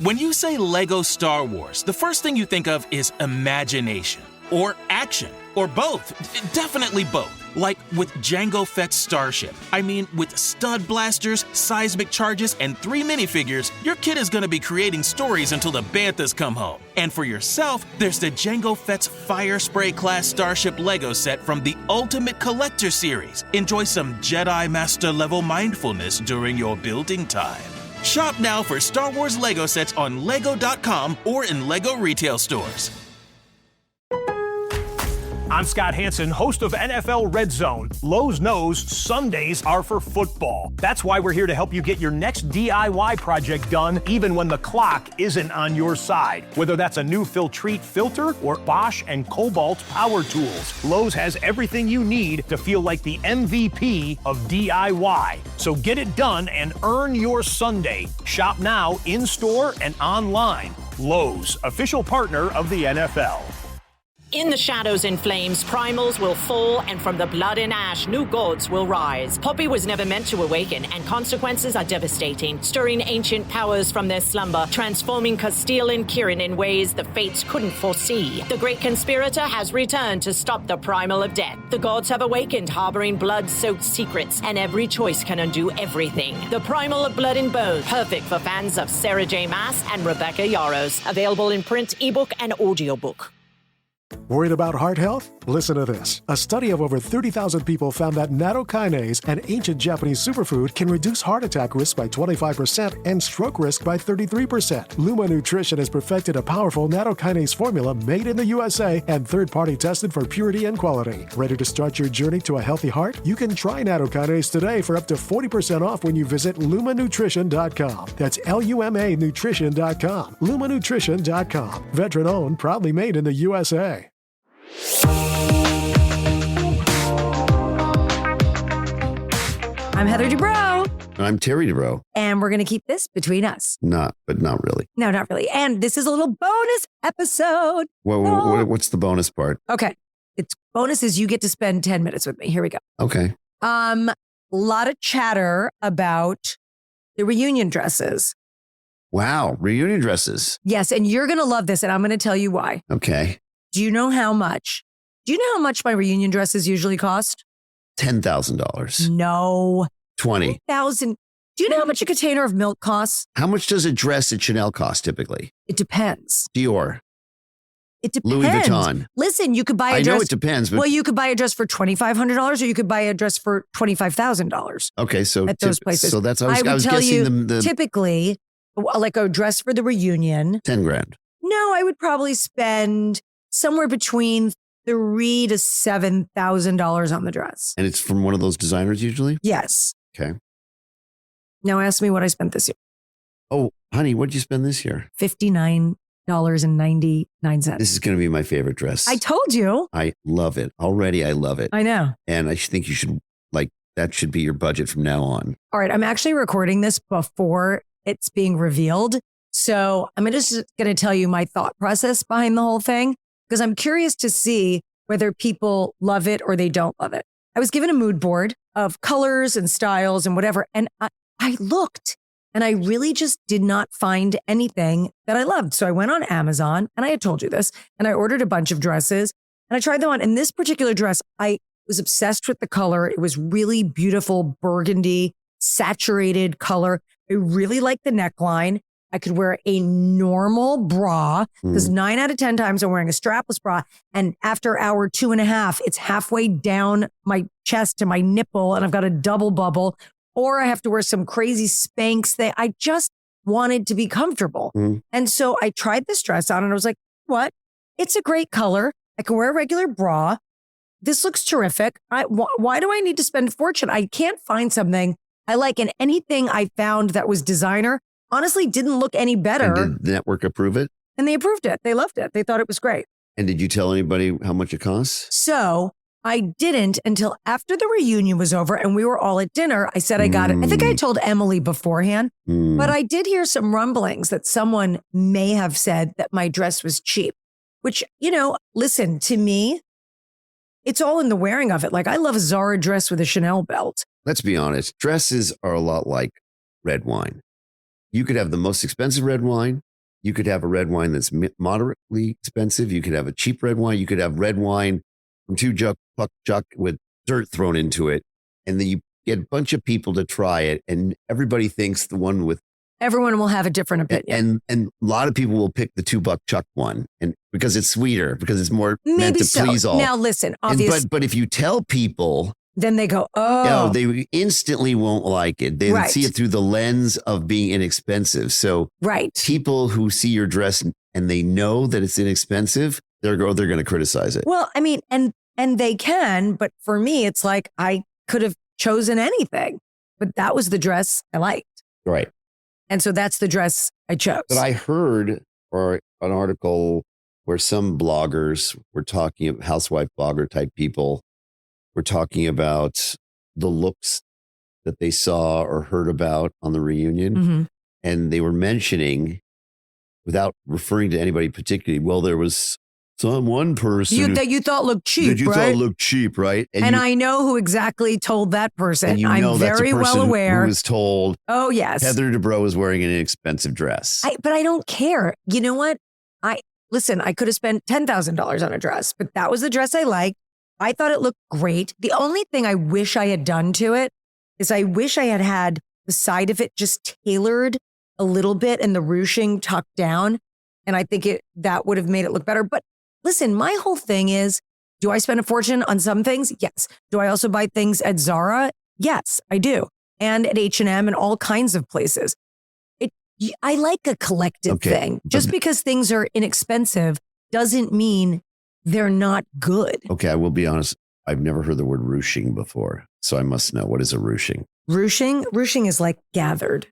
When you say Lego Star Wars, the first thing you think of is imagination. Or action. Or both. Definitely both. Like with Jango Fett's Starship. I mean, with stud blasters, seismic charges, and 3 minifigures, your kid is going to be creating stories until the Banthas come home. And for yourself, there's the Jango Fett's Fire Spray class Starship Lego set from the Ultimate Collector series. Enjoy some Jedi Master level mindfulness during your building time. Shop now for Star Wars Lego sets on Lego.com or in Lego retail stores. I'm Scott Hansen, host of NFL Red Zone. Lowe's knows Sundays are for football. That's why we're here to help you get your next DIY project done, even when the clock isn't on your side. Whether that's a new Filtrete filter or Bosch and Cobalt power tools, Lowe's has everything you need to feel like the MVP of DIY. So get it done and earn your Sunday. Shop now, in-store and online. Lowe's, official partner of the NFL. In the shadows and flames, primals will fall, and from the blood and ash, new gods will rise. Poppy was never meant to awaken, and consequences are devastating, stirring ancient powers from their slumber, transforming Castile and Kirin in ways the fates couldn't foresee. The great conspirator has returned to stop the primal of death. The gods have awakened, harboring blood-soaked secrets, and every choice can undo everything. The Primal of Blood and Bone, perfect for fans of Sarah J. Maas and Rebecca Yarros. Available in print, ebook, and audiobook. Worried about heart health? Listen to this. A study of over 30,000 people found that nattokinase, an ancient Japanese superfood, can reduce heart attack risk by 25% and stroke risk by 33%. Luma Nutrition has perfected a powerful nattokinase formula made in the USA and third-party tested for purity and quality. Ready to start your journey to a healthy heart? You can try nattokinase today for up to 40% off when you visit lumanutrition.com. That's L-U-M-A nutrition.com. lumanutrition.com. Veteran-owned, proudly made in the USA. I'm Heather Dubrow. I'm Terry Dubrow. And we're going to keep this between us. But not really. No, not really. And this is a little bonus episode. What's the bonus part? Okay. It's bonus is you get to spend 10 minutes with me. Here we go. Okay. A lot of chatter about the reunion dresses. Wow. Reunion dresses. Yes. And you're going to love this. And I'm going to tell you why. Okay. Do you know how much my reunion dresses usually cost? $10,000. No. 20,000. Do you know how much a container of milk costs? How much does a dress at Chanel cost typically? It depends. Dior. It depends. Louis Vuitton. Listen, you could buy a dress. I know it depends, but you could buy a dress for $2,500 or you could buy a dress for $25,000. Okay, so at those places. So that's I was guessing the typically like a dress for the reunion. $10,000. No, I would probably spend somewhere between $3,000 to $7,000 on the dress. And it's from one of those designers usually? Yes. Okay. Now ask me what I spent this year. Oh, honey, what did you spend this year? $59.99. This is going to be my favorite dress. I told you. I love it. Already, I love it. I know. And I think you should, that should be your budget from now on. All right. I'm actually recording this before it's being revealed. So I'm just going to tell you my thought process behind the whole thing, because I'm curious to see whether people love it or they don't love it. I was given a mood board of colors and styles and whatever. And I looked and I really just did not find anything that I loved. So I went on Amazon, and I had told you this, and I ordered a bunch of dresses and I tried them on. And this particular dress, I was obsessed with the color. It was really beautiful, burgundy, saturated color. I really liked the neckline. I could wear a normal bra because 9 out of 10 times I'm wearing a strapless bra. And after hour 2.5, it's halfway down my chest to my nipple and I've got a double bubble, or I have to wear some crazy Spanx thing. I just wanted to be comfortable. And so I tried this dress on and I was like, what? It's a great color. I can wear a regular bra. This looks terrific. Why do I need to spend a fortune? I can't find something I like. And anything I found that was designer honestly didn't look any better. And did the network approve it? And they approved it. They loved it. They thought it was great. And did you tell anybody how much it costs? So I didn't until after the reunion was over and we were all at dinner. I said I got it. I think I told Emily beforehand, but I did hear some rumblings that someone may have said that my dress was cheap, which, listen, to me, it's all in the wearing of it. Like, I love a Zara dress with a Chanel belt. Let's be honest. Dresses are a lot like red wine. You could have the most expensive red wine you could have a red wine that's moderately expensive. You could have a cheap red wine. You could have red wine from Puck Chuck with dirt thrown into it. And then you get a bunch of people to try it. And everybody thinks the one with. Everyone will have a different opinion. And a lot of people will pick the $2 Chuck one, and because it's sweeter, because it's more Maybe meant to so. please all. Now listen, obviously. But if you tell people, then they go, no, they instantly won't like it. They Right. see it through the lens of being inexpensive. So right. people who see your dress and they know that it's inexpensive, they're going to criticize it. Well, I mean, and they can, but for me, it's like I could have chosen anything, but that was the dress I liked. Right. And so that's the dress I chose. But I heard or an article where some bloggers were talking, housewife blogger type people were talking about the looks that they saw or heard about on the reunion. Mm-hmm. And they were mentioning, without referring to anybody particularly, well, there was one person that you thought looked cheap, that you right? thought looked cheap, right? And I know who exactly told that person. and you I'm know that's very a person well aware. who was told, oh, yes. Heather Dubrow is wearing an inexpensive dress. But I don't care. You know what? Listen, I could have spent $10,000 on a dress, but that was the dress I liked. I thought it looked great. The only thing I wish I had done to it is I wish I had the side of it just tailored a little bit and the ruching tucked down. And I think that would have made it look better. But listen, my whole thing is, do I spend a fortune on some things? Yes. Do I also buy things at Zara? Yes, I do. And at H&M and all kinds of places. I like a collective thing. Just because things are inexpensive doesn't mean they're not good. Okay, I will be honest. I've never heard the word ruching before, so I must know. What is a ruching? Ruching? Ruching is like gathered.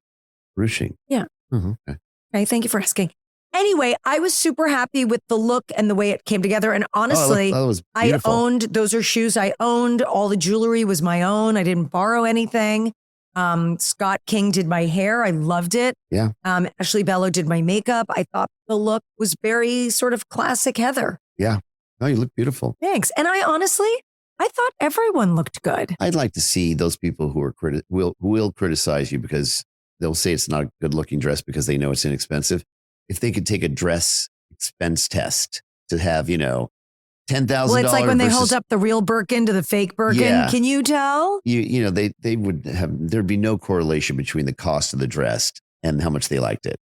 Ruching? Yeah. Mm-hmm. Okay, thank you for asking. Anyway, I was super happy with the look and the way it came together. And honestly, I owned, those are shoes I owned. All the jewelry was my own. I didn't borrow anything. Scott King did my hair. I loved it. Yeah. Ashley Bello did my makeup. I thought the look was very sort of classic Heather. Yeah. No, you look beautiful. Thanks. And I thought everyone looked good. I'd like to see those people who are will criticize you because they'll say it's not a good looking dress because they know it's inexpensive. If they could take a dress expense test to have, $10,000. Well, it's like when they hold up the real Birkin to the fake Birkin. Yeah. Can you tell? They would have, there'd be no correlation between the cost of the dress and how much they liked it.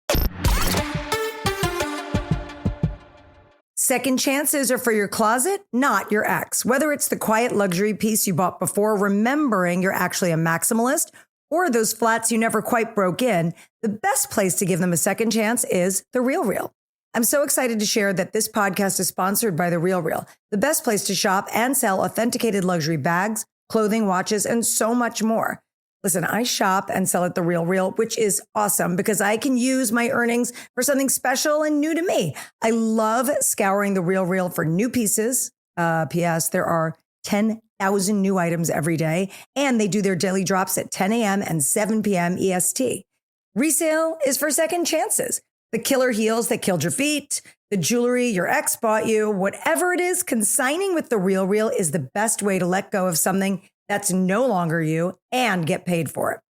Second chances are for your closet, not your ex. Whether it's the quiet luxury piece you bought before, remembering you're actually a maximalist, or those flats you never quite broke in, the best place to give them a second chance is The RealReal. I'm so excited to share that this podcast is sponsored by The RealReal, the best place to shop and sell authenticated luxury bags, clothing, watches, and so much more. Listen, I shop and sell at The RealReal, which is awesome because I can use my earnings for something special and new to me. I love scouring The RealReal for new pieces. P.S. There are 10,000 new items every day, and they do their daily drops at 10 a.m. and 7 p.m. EST. Resale is for second chances. The killer heels that killed your feet, the jewelry your ex bought you, whatever it is, consigning with The RealReal is the best way to let go of something that's no longer you and get paid for it.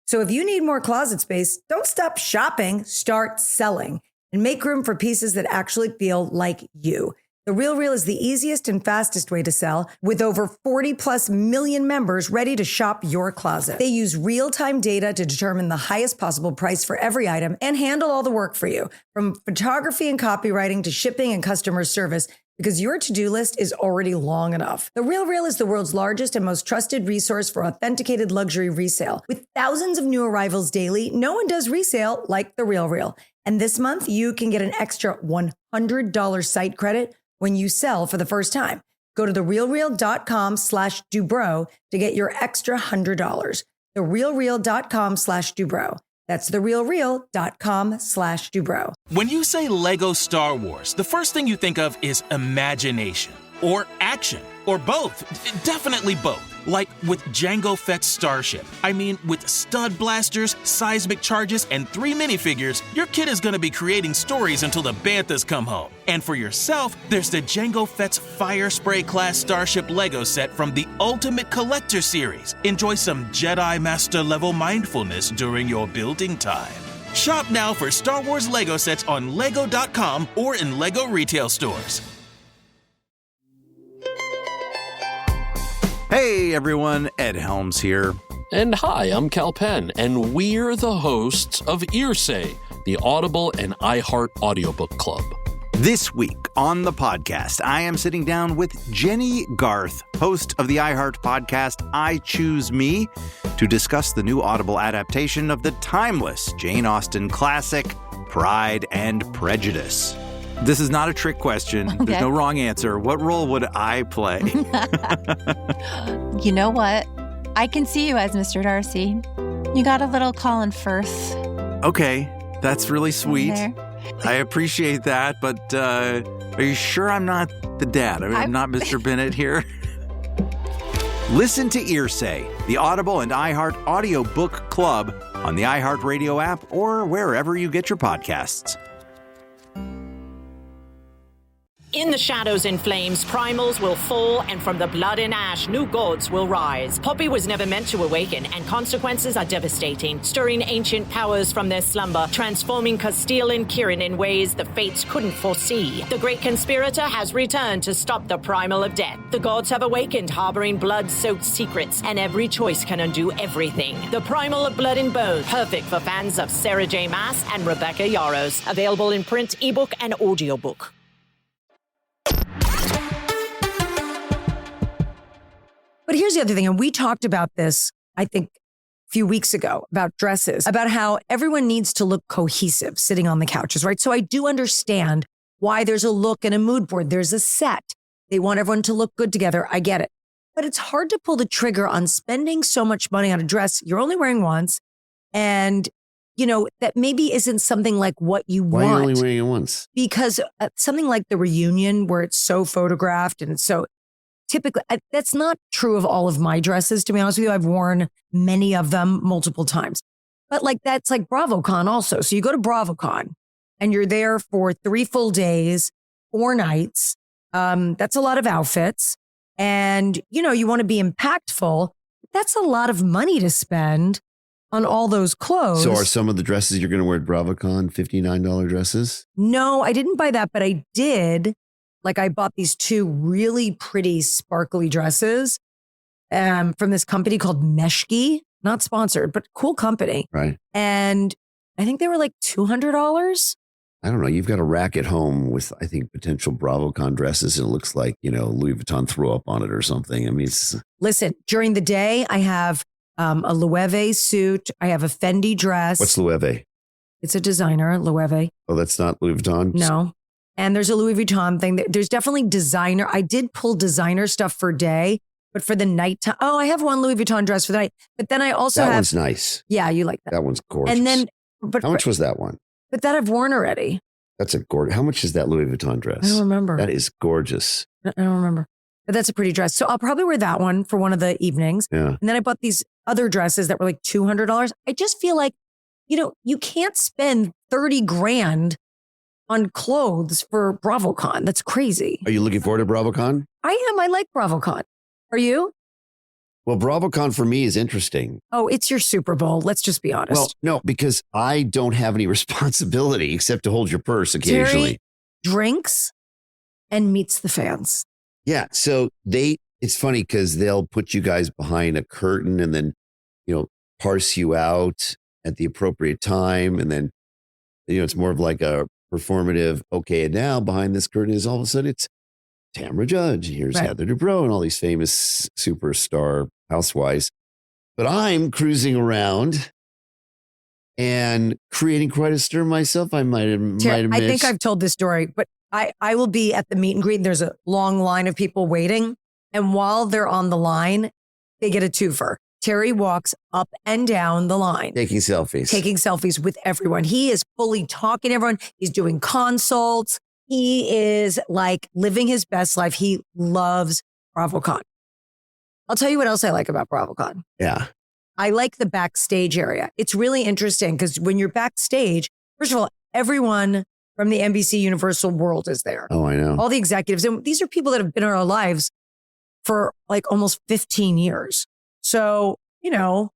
So if you need more closet space, don't stop shopping, start selling and make room for pieces that actually feel like you. The RealReal is the easiest and fastest way to sell with over 40 plus million members ready to shop your closet. They use real-time data to determine the highest possible price for every item and handle all the work for you, from photography and copywriting to shipping and customer service, because your to-do list is already long enough. The RealReal is the world's largest and most trusted resource for authenticated luxury resale. With thousands of new arrivals daily, no one does resale like The RealReal. And this month, you can get an extra $100 site credit when you sell for the first time. Go to therealreal.com/Dubrow to get your extra $100. Therealreal.com/Dubrow. That's therealreal.com/Dubrow. When you say Lego Star Wars, the first thing you think of is imagination or action or both. Definitely both. Like with Jango Fett's Starship. I mean, with stud blasters, seismic charges, and 3 minifigures, your kid is going to be creating stories until the Banthas come home. And for yourself, there's the Jango Fett's Fire Spray class Starship Lego set from the Ultimate Collector series. Enjoy some Jedi Master level mindfulness during your building time. Shop now for Star Wars Lego sets on Lego.com or in Lego retail stores. Hey everyone, Ed Helms here. And hi, I'm Cal Penn, and we're the hosts of Earsay, the Audible and iHeart audiobook club. This week on the podcast, I am sitting down with Jenny Garth, host of the iHeart podcast I Choose Me, to discuss the new Audible adaptation of the timeless Jane Austen classic, Pride and Prejudice. This is not a trick question. Okay. There's no wrong answer. What role would I play? You know what? I can see you as Mr. Darcy. You got a little Colin Firth. Okay, that's really sweet. I appreciate that, but are you sure I'm not the dad? I'm not Mr. Bennett here. Listen to Earsay, the Audible and iHeart audiobook club on the iHeart Radio app or wherever you get your podcasts. In the shadows and flames, primals will fall, and from the blood and ash, new gods will rise. Poppy was never meant to awaken, and consequences are devastating, stirring ancient powers from their slumber, transforming Castile and Kirin in ways the fates couldn't foresee. The great conspirator has returned to stop the primal of death. The gods have awakened, harboring blood-soaked secrets, and every choice can undo everything. The Primal of Blood and Bone, perfect for fans of Sarah J. Maas and Rebecca Yarros. Available in print, ebook, and audiobook. But here's the other thing, and we talked about this, I think, a few weeks ago, about dresses, about how everyone needs to look cohesive sitting on the couches, right? So I do understand why there's a look and a mood board. There's a set. They want everyone to look good together. I get it. But it's hard to pull the trigger on spending so much money on a dress you're only wearing once, and, you know, that maybe isn't something like what you want. Why are you only wearing it once? Because something like the reunion where it's so photographed and it's so... Typically, that's not true of all of my dresses, to be honest with you. I've worn many of them multiple times. But like that's like BravoCon also. So you go to BravoCon and you're there for 3 full days, 4 nights. That's a lot of outfits. And, you know, you want to be impactful. That's a lot of money to spend on all those clothes. So are some of the dresses you're going to wear at BravoCon $59 dresses? No, I didn't buy that, but I did. Like I bought these 2 really pretty sparkly dresses from this company called Meshki, not sponsored, but cool company. Right. And I think they were like $200. I don't know. You've got a rack at home with, I think, potential BravoCon dresses. And it looks like, you know, Louis Vuitton threw up on it or something. I mean, listen, during the day, I have a Loewe suit. I have a Fendi dress. What's Loewe? It's a designer, Loewe. Oh, that's not Louis Vuitton? No. And there's a Louis Vuitton thing. There's definitely designer. I did pull designer stuff for day, but for the nighttime. Oh, I have one Louis Vuitton dress for the night. But then I also have. That one's nice. Yeah, you like that. That one's gorgeous. And then, how much was that one? But that I've worn already. That's a gorgeous. How much is that Louis Vuitton dress? I don't remember. That is gorgeous. I don't remember. But that's a pretty dress. So I'll probably wear that one for one of the evenings. Yeah. And then I bought these other dresses that were like $200. I just feel like, you know, you can't spend 30 grand on clothes for BravoCon. That's crazy. Are you looking forward to BravoCon? I am. I like BravoCon. Are you? Well, BravoCon for me is interesting. Oh, it's your Super Bowl. Let's just be honest. Well, no, because I don't have any responsibility except to hold your purse occasionally. Terry drinks and meets the fans. Yeah. So it's funny because they'll put you guys behind a curtain and then, you know, parse you out at the appropriate time. And then, you know, it's more of like a performative, okay, and now behind this curtain is all of a sudden it's Tamra Judge, here's right. Heather Dubrow, and all these famous superstar housewives. But I'm cruising around and creating quite a stir myself, I might admit. I think I've told this story, but I will be at the meet and greet. There's a long line of people waiting. And while they're on the line, they get a twofer. Terry walks up and down the line. Taking selfies with everyone. He is fully talking to everyone. He's doing consults. He is like living his best life. He loves BravoCon. I'll tell you what else I like about BravoCon. Yeah. I like the backstage area. It's really interesting because when you're backstage, first of all, everyone from the NBC Universal world is there. Oh, I know. All the executives. And these are people that have been in our lives for like almost 15 years. So, you know,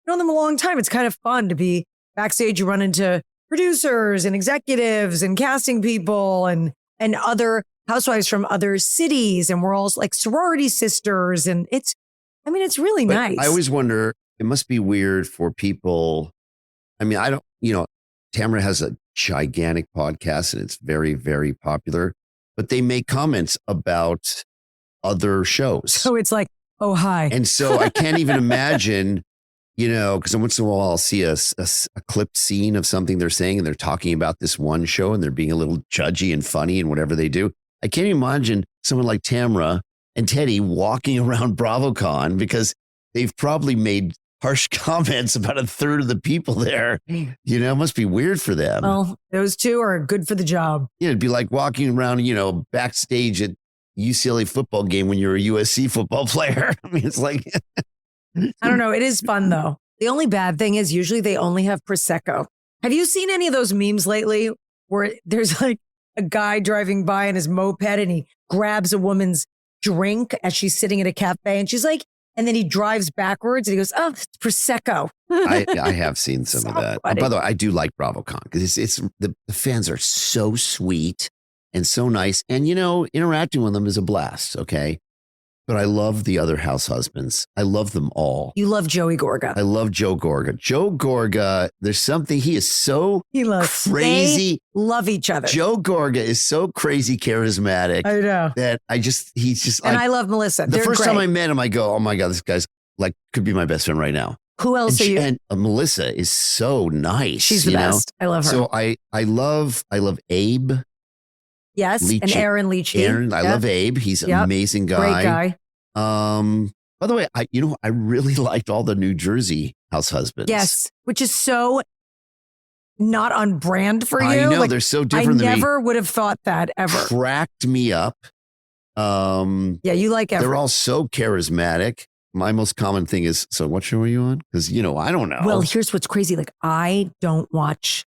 known them a long time. It's kind of fun to be backstage you run into producers and executives and casting people and other housewives from other cities. And we're all like sorority sisters. And it's really nice. I always wonder, it must be weird for people. I mean, Tamara has a gigantic podcast and it's very, very popular, but they make comments about other shows. So it's like, oh, hi. And so I can't even imagine, because once in a while I'll see a clipped scene of something they're saying and they're talking about this one show and they're being a little judgy and funny and whatever they do. I can't imagine someone like Tamara and Teddy walking around BravoCon because they've probably made harsh comments about a third of the people there. It must be weird for them. Well, those two are good for the job. Yeah, it'd be like walking around, backstage at UCLA football game when you're a USC football player. I mean, it's like... I don't know. It is fun, though. The only bad thing is usually they only have Prosecco. Have you seen any of those memes lately where there's like a guy driving by in his moped and he grabs a woman's drink as she's sitting at a cafe and she's like, and then he drives backwards and he goes, oh, it's Prosecco. I have seen some of that. Funny. By the way, I do like BravoCon because it's the fans are so sweet and so nice. And, interacting with them is a blast. Okay. But I love the other house husbands. I love them all. You love Joey Gorga. I love Joe Gorga. Joe Gorga, there's something, he is so crazy. They love each other. Joe Gorga is so crazy charismatic. I know. That he's just and like, I love Melissa. The first time I met him, I go, oh my God, this guy's like, could be my best friend right now. Who else are you? And Melissa is so nice. She's the best. I love her. So I love Abe. Yes, Leachy. and Aaron Leachy. I love Abe. He's an amazing guy. Great guy. By the way, I really liked all the New Jersey house husbands. Yes, which is so not on brand for you. I know, they're so different than me. I never would have thought that ever. Cracked me up. Yeah, you like Everett. They're all so charismatic. My most common thing is, so what show are you on? Because, I don't know. Well, here's what's crazy. Like, I don't watch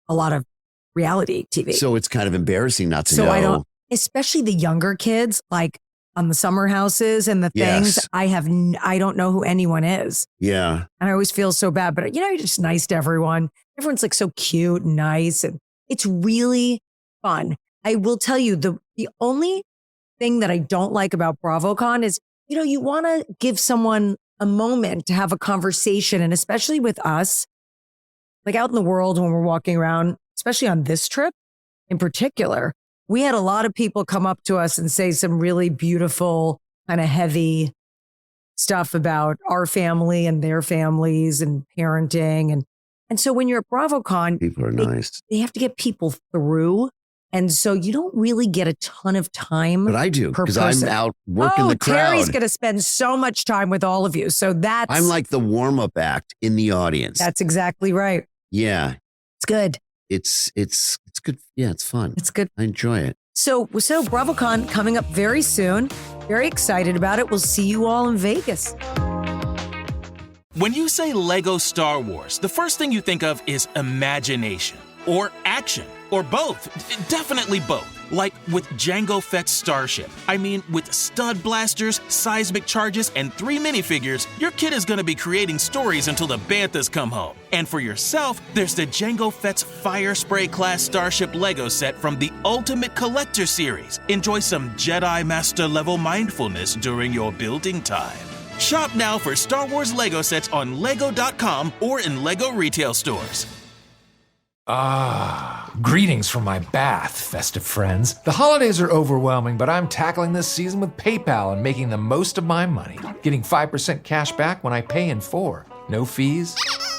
a lot of reality TV. So it's kind of embarrassing not to know. So I don't, especially the younger kids, like on the summer houses and the things, Yes. I don't know who anyone is. Yeah. And I always feel so bad, but you're just nice to everyone. Everyone's like so cute and nice. And it's really fun. I will tell you the only thing that I don't like about BravoCon is, you want to give someone a moment to have a conversation. And especially with us, like out in the world when we're walking around, especially on this trip in particular, we had a lot of people come up to us and say some really beautiful, kind of heavy stuff about our family and their families and parenting. And so when you're at BravoCon, people are nice. They have to get people through. And so you don't really get a ton of time. But I do, because I'm out working the crowd. Terry's going to spend so much time with all of you. So I'm like the warm-up act in the audience. That's exactly right. Yeah. It's good. It's good. Yeah, it's fun. It's good. I enjoy it. So BravoCon coming up very soon. Very excited about it. We'll see you all in Vegas. When you say Lego Star Wars, the first thing you think of is imagination or action or both. Definitely both. Like with Jango Fett's Starship. I mean, with stud blasters, seismic charges, and 3 minifigures, your kid is going to be creating stories until the Banthas come home. And for yourself, there's the Jango Fett's Fire Spray class Starship Lego set from the Ultimate Collector Series. Enjoy some Jedi Master level mindfulness during your building time. Shop now for Star Wars Lego sets on Lego.com or in Lego retail stores. Greetings from my bath, festive friends. The holidays are overwhelming, but I'm tackling this season with PayPal and making the most of my money. Getting 5% cash back when I pay in 4. No fees,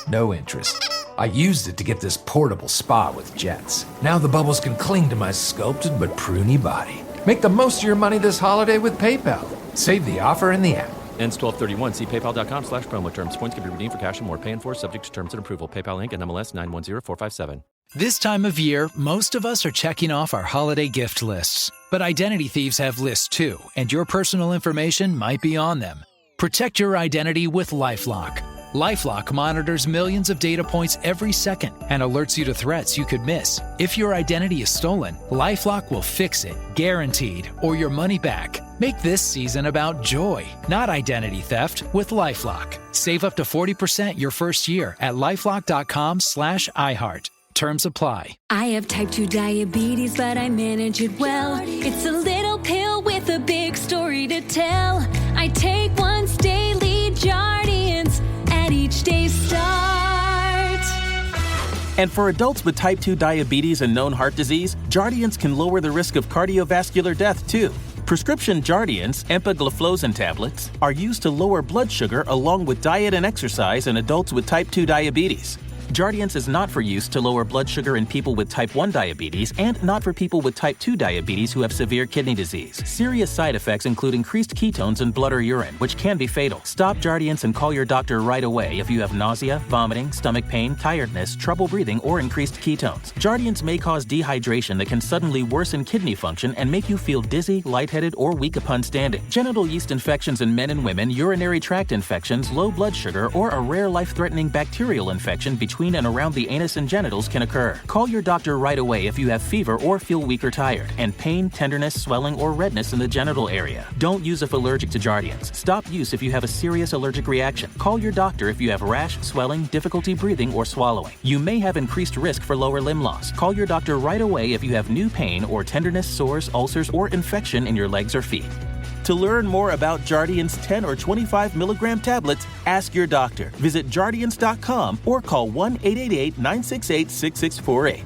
no interest. I used it to get this portable spa with jets. Now the bubbles can cling to my sculpted but pruny body. Make the most of your money this holiday with PayPal. Save the offer in the app. Ends 12/31. See paypal.com/promo terms. Points can be redeemed for cash and more. Pay in full subject to terms and approval. PayPal Inc. and MLS 910457. This time of year, most of us are checking off our holiday gift lists. But identity thieves have lists too, and your personal information might be on them. Protect your identity with LifeLock. LifeLock monitors millions of data points every second and alerts you to threats you could miss. If your identity is stolen, LifeLock will fix it, guaranteed, or your money back. Make this season about joy, not identity theft, with LifeLock. Save up to 40% your first year at LifeLock.com/iHeart. Terms apply. I have type 2 diabetes, but I manage it well. It's a little pill with a big story to tell. I take once daily Jardians at each day's start. And for adults with type 2 diabetes and known heart disease, Jardians can lower the risk of cardiovascular death, too. Prescription Jardians, empagliflozin tablets, are used to lower blood sugar along with diet and exercise in adults with type 2 diabetes. Jardians is not for use to lower blood sugar in people with type 1 diabetes and not for people with type 2 diabetes who have severe kidney disease. Serious side effects include increased ketones in blood or urine, which can be fatal. Stop Jardians and call your doctor right away if you have nausea, vomiting, stomach pain, tiredness, trouble breathing, or increased ketones. Jardians may cause dehydration that can suddenly worsen kidney function and make you feel dizzy, lightheaded, or weak upon standing. Genital yeast infections in men and women, urinary tract infections, low blood sugar, or a rare life-threatening bacterial infection between and around the anus and genitals can occur. Call your doctor right away if you have fever or feel weak or tired, and pain, tenderness, swelling, or redness in the genital area. Don't use if allergic to Jardians. Stop use if you have a serious allergic reaction. Call your doctor if you have rash, swelling, difficulty breathing, or swallowing. You may have increased risk for lower limb loss. Call your doctor right away if you have new pain or tenderness, sores, ulcers, or infection in your legs or feet. To learn more about Jardian's 10 or 25 milligram tablets, ask your doctor. Visit Jardians.com or call 1-888-968-6648.